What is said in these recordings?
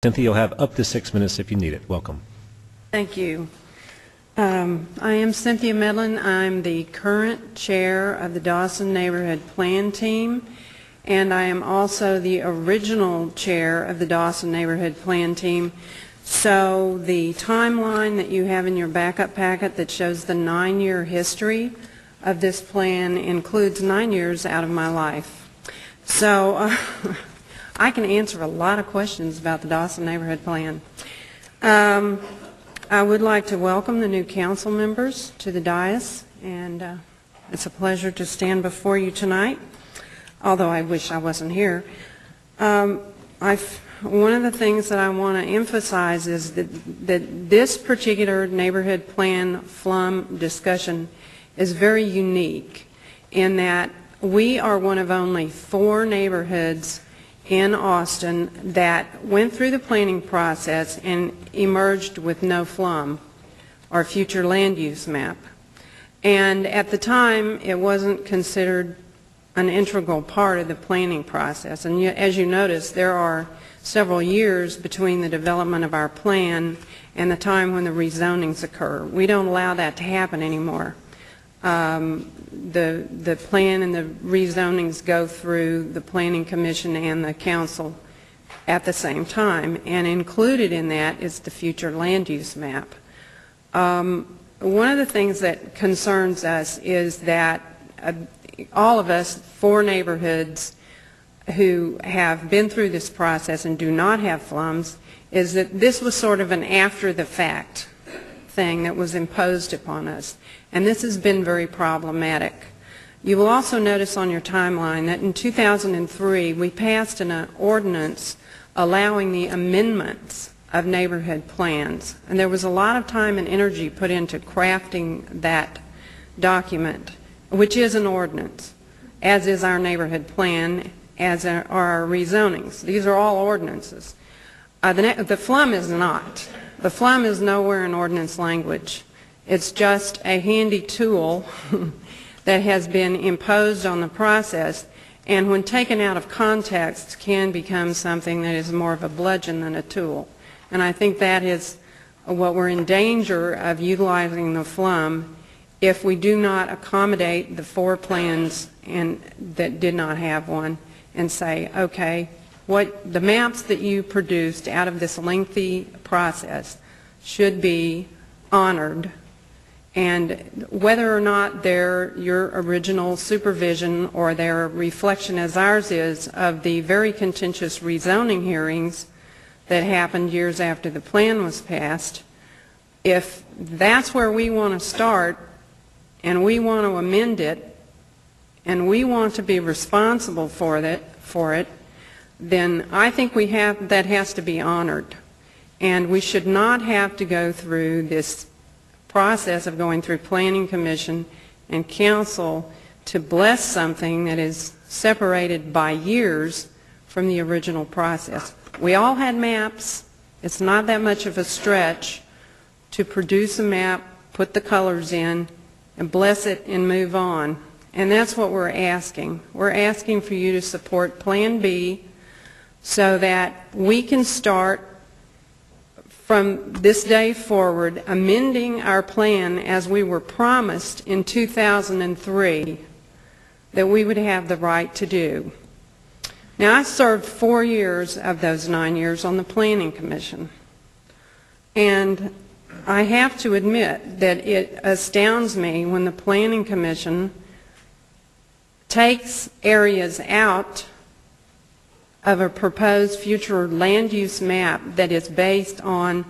Cynthia, you'll have up to 6 minutes if you need it. Welcome. Thank you. I am Cynthia Medlin. I'm the current chair of the Dawson Neighborhood Plan Team, and I am also the original chair of the Dawson Neighborhood Plan Team. So the timeline that you have in your backup packet that shows the 9-year history of this plan includes 9 years out of my life. So I can answer a lot of questions about the Dawson Neighborhood Plan. I would like to welcome the new council members to the dais, and it's a pleasure to stand before you tonight, although I wish I wasn't here. One of the things that I want to emphasize is that this particular neighborhood plan FLUM discussion is very unique in that we are one of only 4 neighborhoods in Austin that went through the planning process and emerged with no FLUM, or future land use map. And at the time, it wasn't considered an integral part of the planning process. And as you notice, there are several years between the development of our plan and the time when the rezonings occur. We don't allow that to happen anymore. The plan and the rezonings go through the Planning Commission and the Council at the same time, and included in that is the future land use map. One of the things that concerns us is that all of us, 4 neighborhoods who have been through this process and do not have FLUMs, is that this was sort of an after-the-fact thing that was imposed upon us. And this has been very problematic. You will also notice on your timeline that in 2003 we passed an ordinance allowing the amendments of neighborhood plans. And there was a lot of time and energy put into crafting that document, which is an ordinance, as is our neighborhood plan, as are our rezonings. These are all ordinances. The FLUM is not. The FLUM is nowhere in ordinance language. It's just a handy tool that has been imposed on the process, and when taken out of context can become something that is more of a bludgeon than a tool. And I think that is what we're in danger of utilizing the FLUM if we do not accommodate the 4 plans that did not have one and say, okay, what the maps that you produced out of this lengthy process should be honored, and whether or not they're your original supervision or their reflection, as ours is, of the very contentious rezoning hearings that happened years after the plan was passed, if that's where we want to start and we want to amend it and we want to be responsible for it, then I think that has to be honored. And we should not have to go through this process of going through Planning Commission and Council to bless something that is separated by years from the original process. We all had maps. It's not that much of a stretch to produce a map, put the colors in, and bless it and move on. And that's what we're asking. We're asking for you to support Plan B so that we can start from this day forward amending our plan as we were promised in 2003 that we would have the right to do. Now, I served 4 years of those 9 years on the Planning Commission, and I have to admit that it astounds me when the Planning Commission takes areas out of a proposed future land use map that is based on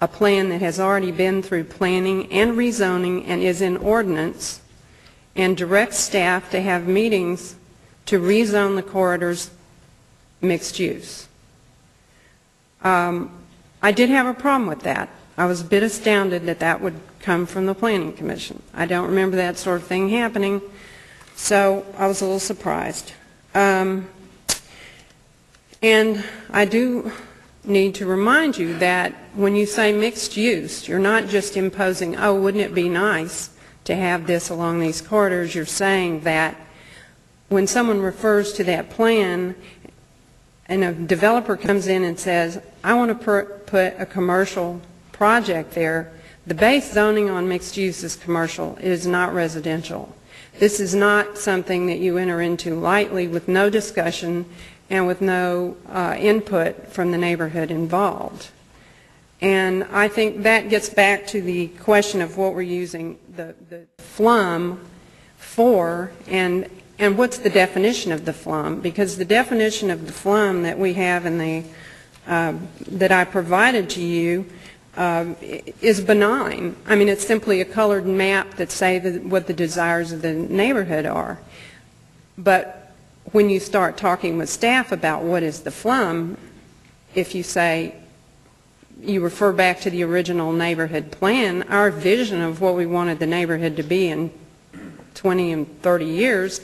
a plan that has already been through planning and rezoning and is in ordinance, and directs staff to have meetings to rezone the corridors mixed use. I did have a problem with that. I was a bit astounded that that would come from the Planning Commission. I don't remember that sort of thing happening, so I was a little surprised. And I do need to remind you that when you say mixed use, you're not just imposing, oh, wouldn't it be nice to have this along these corridors. You're saying that when someone refers to that plan, and a developer comes in and says, I want to put a commercial project there, the base zoning on mixed use is commercial. It is not residential. This is not something that you enter into lightly with no discussion and with no input from the neighborhood involved. And I think that gets back to the question of what we're using the FLUM for, and what's the definition of the FLUM, because the definition of the FLUM that we have in the that I provided to you is benign. I mean, it's simply a colored map that say what the desires of the neighborhood are. But when you start talking with staff about what is the FLUM, if you say, you refer back to the original neighborhood plan, our vision of what we wanted the neighborhood to be in 20 and 30 years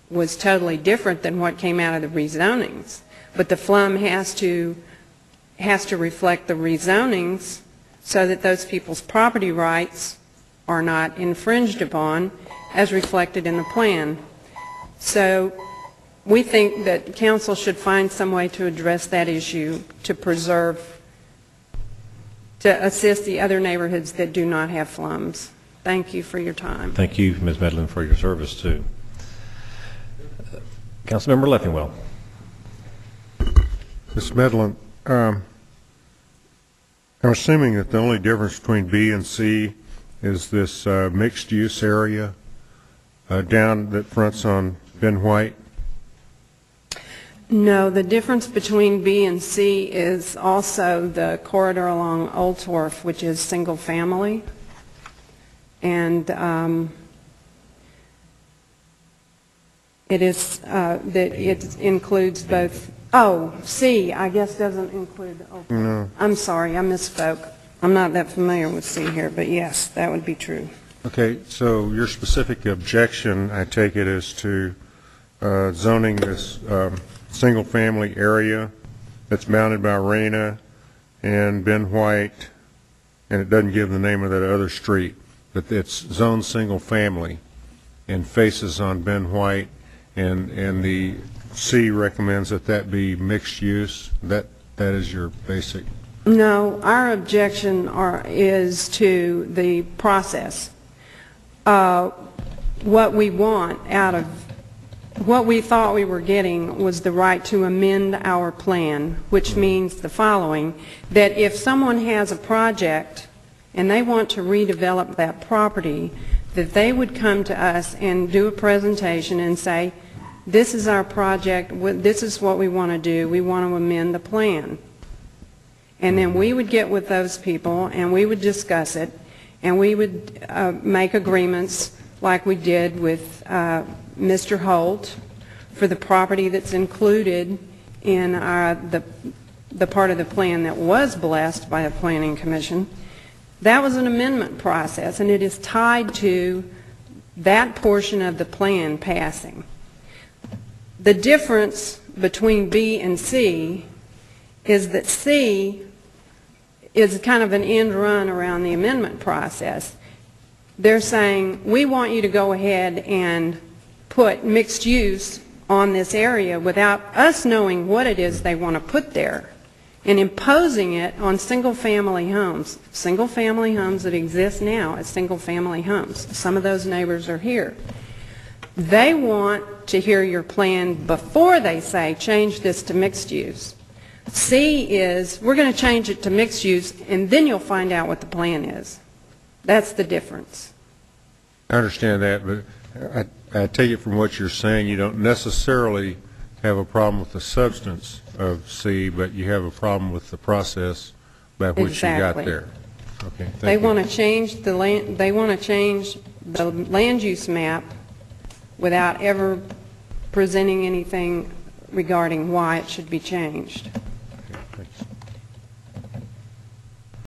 was totally different than what came out of the rezonings. But the FLUM has to reflect the rezonings so that those people's property rights are not infringed upon as reflected in the plan. So we think that council should find some way to address that issue to preserve, to assist the other neighborhoods that do not have FLUMs. Thank you for your time. Thank you, Ms. Medlin, for your service, too. Councilmember Leffingwell. Ms. Medlin, I'm assuming that the only difference between B and C is this mixed-use area down that fronts on Ben White? No, the difference between B and C is also the corridor along Old Torf, which is single family. And it is that it includes both. Oh, C, I guess doesn't include Old Torf. No. I'm sorry, I misspoke. I'm not that familiar with C here, but yes, that would be true. Okay, so your specific objection, I take it, is to zoning this single-family area that's bounded by Reyna and Ben White, and it doesn't give the name of that other street, but it's zoned single-family and faces on Ben White, and the C recommends that that be mixed use. That is your basic. No, our objection is to the process. What we want out of what we thought we were getting was the right to amend our plan, which means the following, that if someone has a project and they want to redevelop that property, that they would come to us and do a presentation and say, this is our project, this is what we want to do, we want to amend the plan. And then we would get with those people and we would discuss it, and we would make agreements like we did with Mr. Holt for the property that's included in the part of the plan that was blessed by the Planning Commission. That was an amendment process, and it is tied to that portion of the plan passing. The difference between B and C is that C is kind of an end run around the amendment process. They're saying, we want you to go ahead and put mixed use on this area without us knowing what it is they want to put there, and imposing it on single-family homes that exist now as single-family homes. Some of those neighbors are here. They want to hear your plan before they say, change this to mixed use. C is, we're going to change it to mixed use, and then you'll find out what the plan is. That's the difference. I understand that, but I take it from what you're saying, you don't necessarily have a problem with the substance of C, but you have a problem with the process by which you got there. Okay, they want to change the land. They want to change the land use map without ever presenting anything regarding why it should be changed.